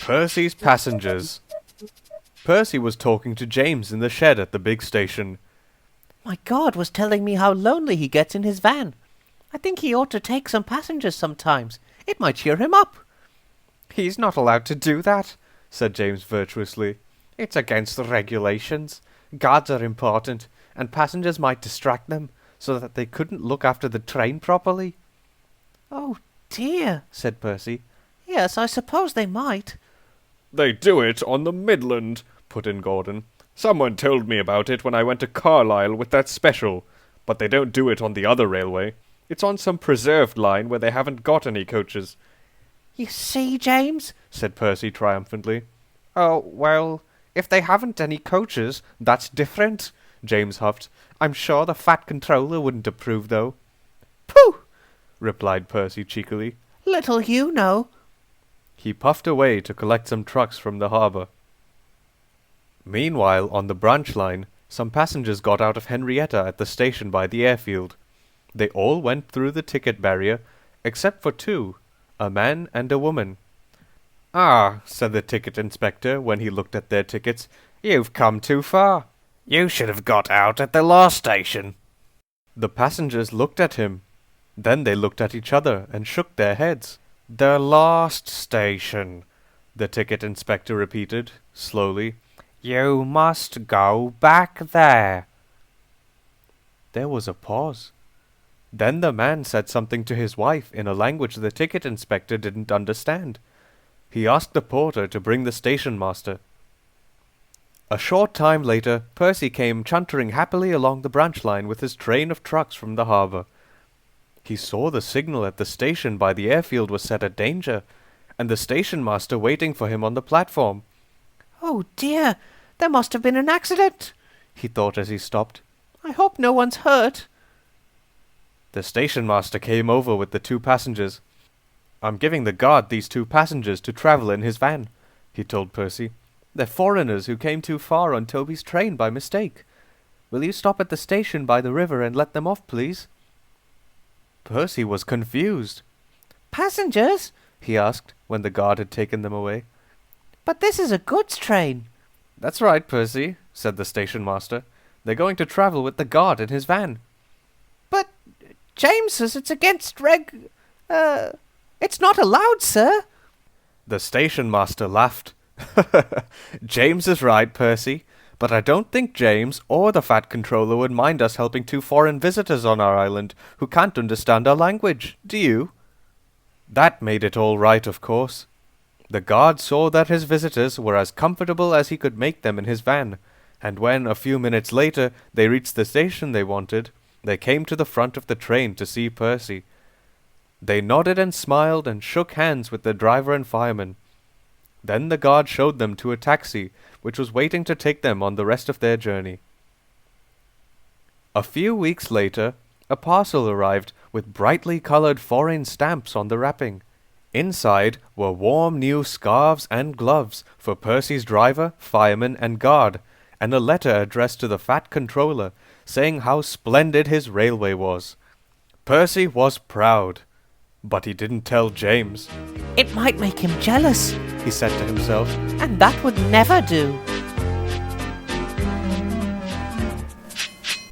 Percy's passengers. Percy was talking to James in the shed at the big station. My God was telling me how lonely he gets in his van. I think he ought to take some passengers sometimes. It might cheer him up. He's not allowed to do that, said James virtuously. It's against the regulations. Guards are important, and passengers might distract them, so that they couldn't look after the train properly. Oh dear, said Percy. Yes, I suppose they might. They do it on the Midland, put in Gordon. Someone told me about it when I went to Carlisle with that special, but they don't do it on the other railway. It's on some preserved line where they haven't got any coaches. You see, James, said Percy triumphantly. Oh, well, if they haven't any coaches, that's different, James huffed. I'm sure the Fat Controller wouldn't approve, though. Pooh, replied Percy cheekily. Little you know. He puffed away to collect some trucks from the harbour. Meanwhile, on the branch line, some passengers got out of Henrietta at the station by the airfield. They all went through the ticket barrier, except for two, a man and a woman. Ah, said the ticket inspector when he looked at their tickets, you've come too far. You should have got out at the last station. The passengers looked at him. Then they looked at each other and shook their heads. The last station, the ticket inspector repeated, slowly. You must go back there. There was a pause. Then the man said something to his wife in a language the ticket inspector didn't understand. He asked the porter to bring the station master. A short time later, Percy came chuntering happily along the branch line with his train of trucks from the harbour. He saw the signal at the station by the airfield was set at danger, and the station master waiting for him on the platform. Oh dear, there must have been an accident, he thought as he stopped. I hope no one's hurt. The station master came over with the two passengers. I'm giving the guard these two passengers to travel in his van, he told Percy. They're foreigners who came too far on Toby's train by mistake. Will you stop at the station by the river and let them off, please? Percy was confused. Passengers? He asked, when the guard had taken them away. But this is a goods train. That's right, Percy, said the station master. They're going to travel with the guard in his van. But James says it's against it's not allowed, sir. The station master laughed. James is right, Percy, but I don't think James or the Fat Controller would mind us helping two foreign visitors on our island who can't understand our language, do you? That made it all right, of course. The guard saw that his visitors were as comfortable as he could make them in his van, and when, a few minutes later, they reached the station they wanted, they came to the front of the train to see Percy. They nodded and smiled and shook hands with the driver and fireman. Then the guard showed them to a taxi, which was waiting to take them on the rest of their journey. A few weeks later, a parcel arrived with brightly coloured foreign stamps on the wrapping. Inside were warm new scarves and gloves for Percy's driver, fireman, and guard, and a letter addressed to the Fat Controller, saying how splendid his railway was. Percy was proud, but he didn't tell James. It might make him jealous, he said to himself, and that would never do.